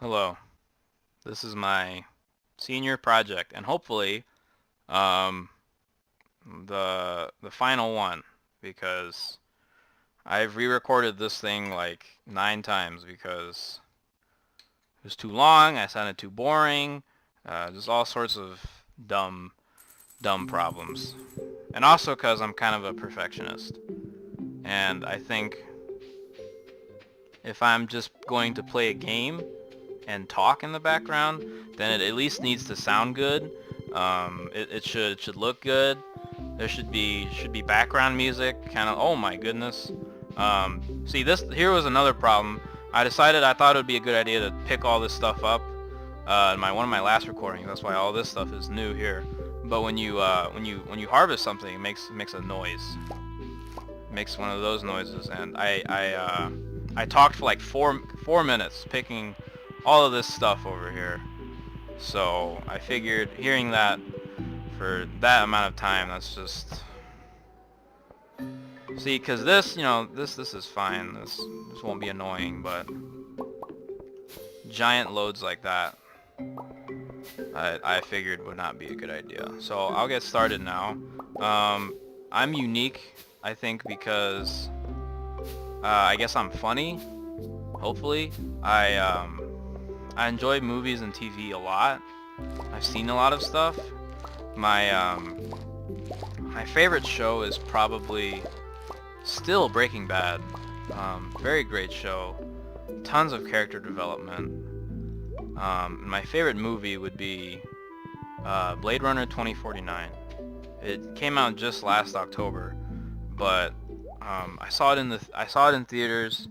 Hello. This is my senior project, and hopefully, um, the final one, because I've re-recorded this thing like 9 times because it was too long. I sounded too boring. Just all sorts of dumb, dumb problems, and also because I'm kind of a perfectionist, and I think if I'm just going to play a game and talk in the background, then it at least needs to sound good. It should look good. There should be background music, kind of. Oh my goodness. See, this here was another problem. I thought it would be a good idea to pick all this stuff up in one of my last recordings. That's why all this stuff is new here. But when you harvest something, it makes a noise. It makes one of those noises, and I talked for like four minutes picking all of this stuff over here. So I figured hearing that for that amount of time, that's just... See, because this is fine. This won't be annoying, but giant loads like that, I figured would not be a good idea. So I'll get started now. I'm unique, I think, because I guess I'm funny. Hopefully, I enjoy movies and TV a lot. I've seen a lot of stuff. My favorite show is probably still Breaking Bad. Very great show. Tons of character development. My favorite movie would be Blade Runner 2049. It came out just last October, but I saw it in theaters.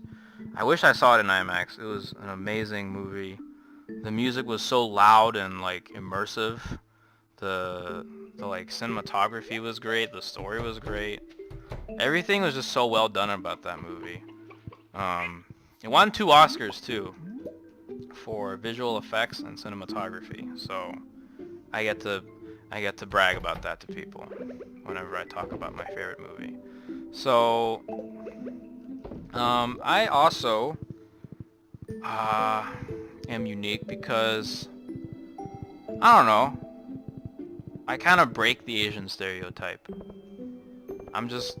I wish I saw it in IMAX. It was an amazing movie. The music was so loud and like immersive. The like cinematography was great. The story was great. Everything was just so well done about that movie. It won 2 Oscars too for visual effects and cinematography. So I get to brag about that to people whenever I talk about my favorite movie. So I also am unique because I don't know. I kind of break the Asian stereotype. I'm just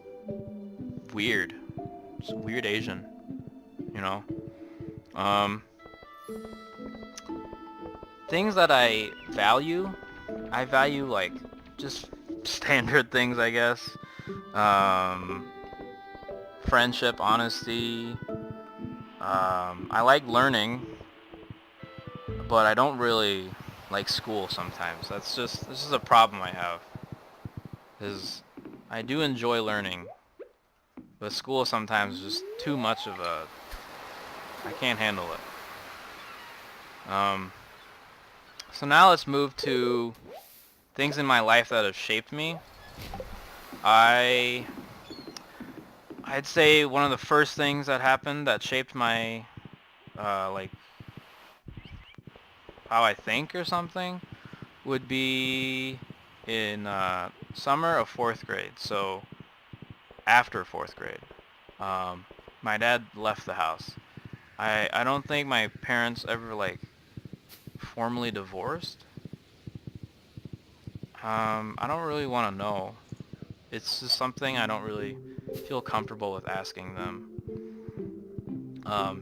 weird. Just weird Asian, you know. Um, Things that I value like just standard things, I guess. Um, Friendship, honesty. I like learning, but I don't really like school sometimes. This is a problem I have. Is I do enjoy learning, but school sometimes is just too much of a... I can't handle it. So now let's move to things in my life that have shaped me. I'd say one of the first things that happened that shaped my like how I think or something would be in summer of 4th grade. So after 4th grade, my dad left the house. I don't think my parents ever like formally divorced. I don't really want to know. It's just something I don't really feel comfortable with asking them.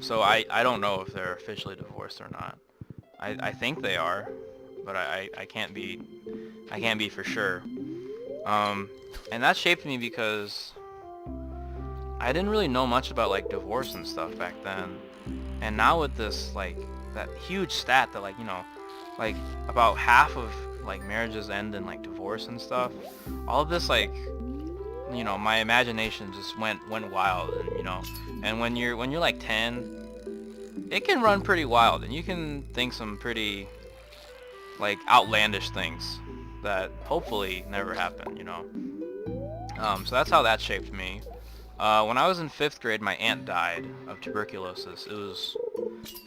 So I don't know if they're officially divorced or not. I think they are, but I can't be for sure. And that shaped me because I didn't really know much about like divorce and stuff back then. And now with this like that huge stat that like about half of like marriages end in like divorce and stuff. All of this like my imagination just went wild, and when you're like 10, it can run pretty wild, and you can think some pretty like outlandish things that hopefully never happen. So that's how that shaped me. When I was in 5th grade, my aunt died of tuberculosis. It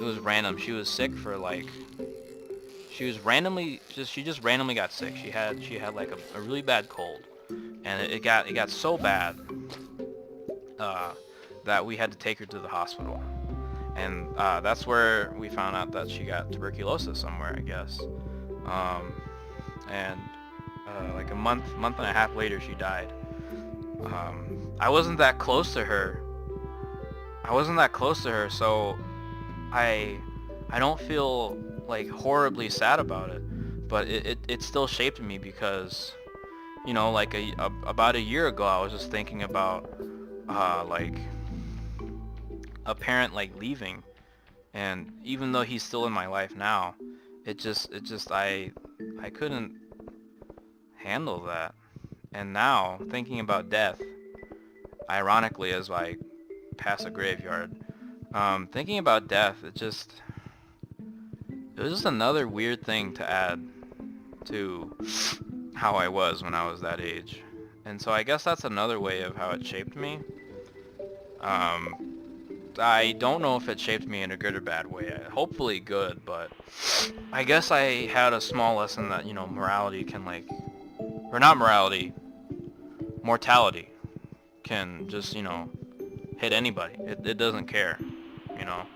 was random. She was sick for like she just randomly got sick. She had like a really bad cold, and it got so bad that we had to take her to the hospital. and that's where we found out that she got tuberculosis somewhere, I guess. Um, and like a month and a half later, she died. I wasn't that close to her. So I I don't feel like horribly sad about it, but it still shaped me because, you know, like about a year ago, I was just thinking about like a parent like leaving, and even though he's still in my life now, I couldn't handle that. And now thinking about death, ironically, as I pass a graveyard, thinking about death, it was just another weird thing to add to how I was when I was that age. And so I guess that's another way of how it shaped me. I don't know if it shaped me in a good or bad way. Hopefully good, but I guess I had a small lesson that, you know, morality can like, or not morality, mortality can just, you know, hit anybody. It doesn't care, you know.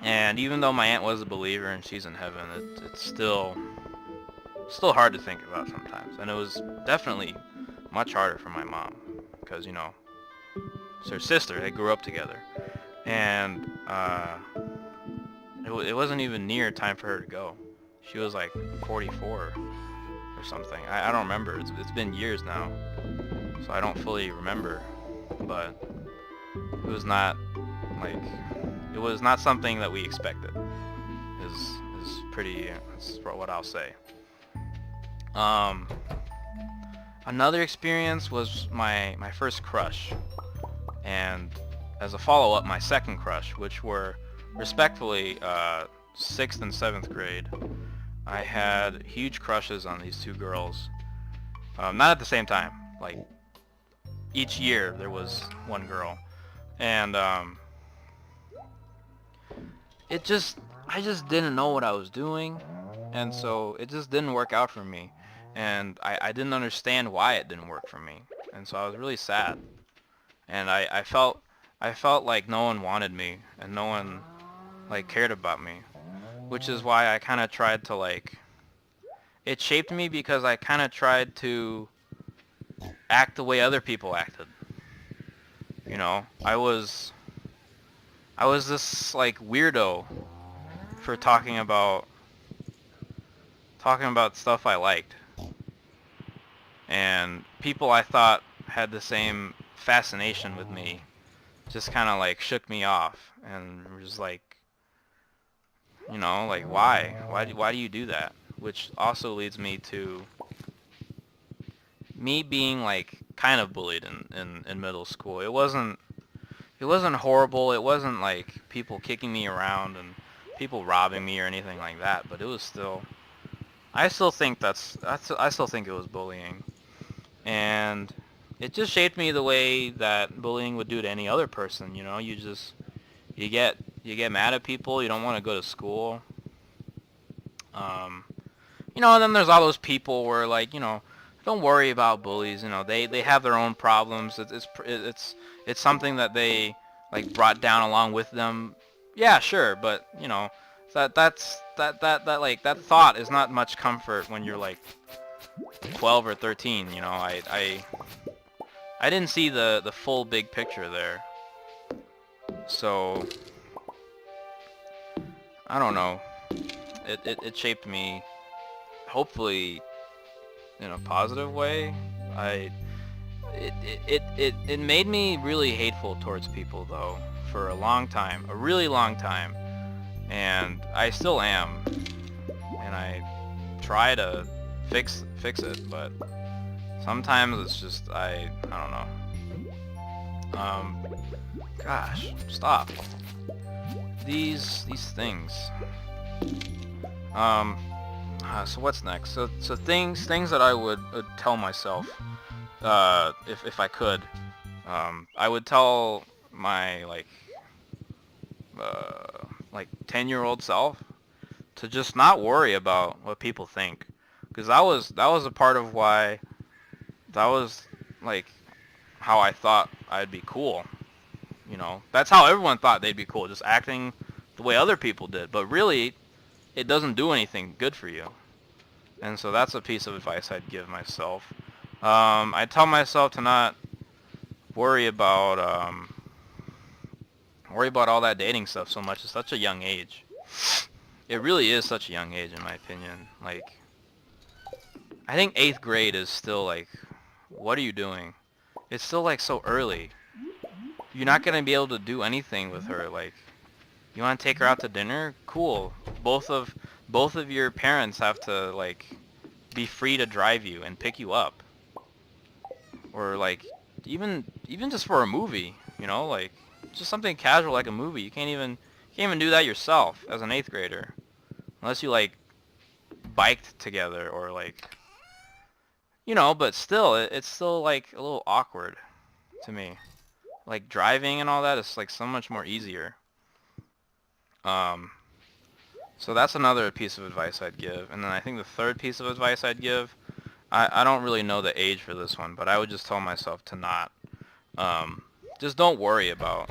And even though my aunt was a believer and she's in heaven, it's still hard to think about sometimes. And it was definitely much harder for my mom because, you know, it's her sister. They grew up together. And it wasn't even near time for her to go. She was like 44 or something. I don't remember. It's been years now, so I don't fully remember. But it was not like, it was not something that we expected. Is pretty. That's what I'll say. Another experience was my first crush, and as a follow-up, my second crush, which were respectfully 6th and 7th grade. I had huge crushes on these two girls. Not at the same time. Like, each year there was one girl. And I just didn't know what I was doing. And so it just didn't work out for me. And I didn't understand why it didn't work for me. And so I was really sad. And I felt like no one wanted me and no one like cared about me, which is why I kind of tried to like, it shaped me because I kind of tried to act the way other people acted. You know, I was this like weirdo for talking about stuff I liked, and people I thought had the same fascination with me just kind of like shook me off and was like, you know, like why do you do that? Which also leads me to me being like kind of bullied in middle school. It wasn't horrible. It wasn't like people kicking me around and people robbing me or anything like that, but it was still, I still think I still think it was bullying. And it just shaped me the way that bullying would do to any other person, you know. You get mad at people, you don't want to go to school. You know, and then there's all those people where like, you know, don't worry about bullies, you know, they have their own problems. It's something that they like brought down along with them. Yeah, sure, but you know, that like that thought is not much comfort when you're like 12 or 13, you know. I didn't see the full big picture there. So I don't know. It shaped me, hopefully in a positive way. It made me really hateful towards people though for a long time, a really long time, and I still am, and I try to fix it, but sometimes it's just I don't know. Gosh, stop these things. So what's next? So things that I would tell myself, if I could, I would tell my like 10-year-old self to just not worry about what people think, because that was a part of why, that was like how I thought I'd be cool, You know, that's how everyone thought they'd be cool, just acting the way other people did. But really, it doesn't do anything good for you. And so that's a piece of advice I'd give myself. I tell myself to not worry about all that dating stuff so much at such a young age. It really is such a young age, in my opinion. Like, I think 8th grade is still like, what are you doing? It's still like so early. You're not gonna be able to do anything with her. Like, you want to take her out to dinner? Cool. Both of your parents have to like be free to drive you and pick you up. Or like even just for a movie, you know, like just something casual like a movie. You can't even do that yourself as an 8th grader, unless you like biked together or like, you know. But still, it's still like a little awkward to me. Like driving and all that is like so much more easier. So that's another piece of advice I'd give. And then I think the third piece of advice I'd give, I don't really know the age for this one, but I would just tell myself to not, just don't worry about,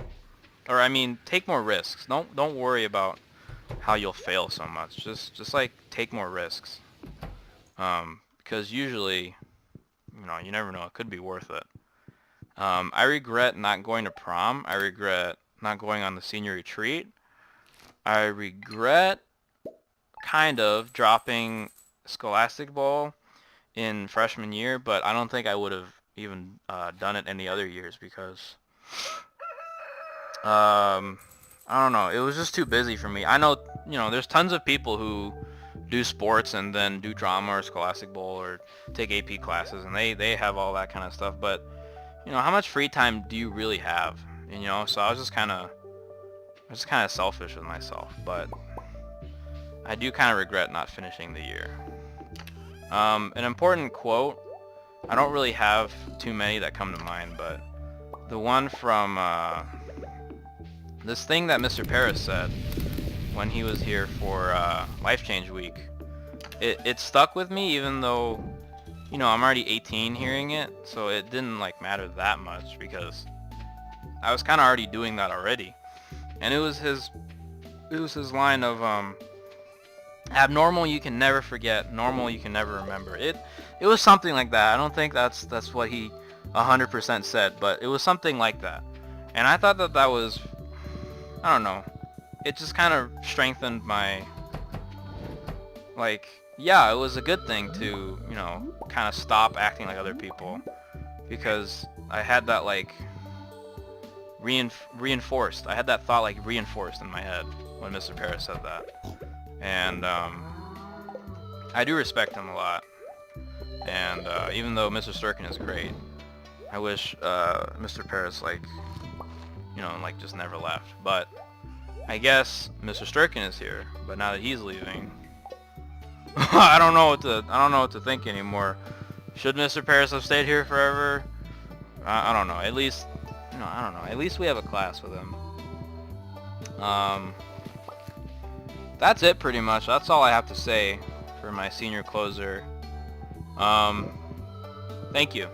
or I mean, take more risks. Don't worry about how you'll fail so much. Just like take more risks. Because usually, you know, you never know, it could be worth it. I regret not going to prom. I regret not going on the senior retreat. I regret kind of dropping Scholastic Bowl in freshman year, but I don't think I would have even done it any other years because I don't know, it was just too busy for me. I know, you know, there's tons of people who do sports and then do drama or Scholastic Bowl or take AP classes, and they have all that kind of stuff, but you know, how much free time do you really have? And, you know, so I was just kind of selfish with myself, but I do kind of regret not finishing the year. An important quote, I don't really have too many that come to mind, but the one from this thing that Mr. Paris said when he was here for Life Change Week, it stuck with me, even though, you know, I'm already 18 hearing it, so it didn't like matter that much because I was kind of already doing that already. And it was his line of abnormal you can never forget, normal you can never remember. It was something like that. I don't think that's what he 100% said, but it was something like that. And I thought that was, I don't know, it just kind of strengthened my, like, yeah, it was a good thing to, you know, kind of stop acting like other people, because I had that like reinforced. I had that thought like reinforced in my head when Mr. Paris said that. And I do respect him a lot. And even though Mr. Sturkin is great, I wish Mr. Paris, like, you know, like just never left. But I guess Mr. Sturkin is here, but now that he's leaving, I don't know what to think anymore. Should Mr. Paris have stayed here forever? I don't know. At least, you know, I don't know. At least we have a class with him. That's it pretty much. That's all I have to say for my senior closer. Thank you.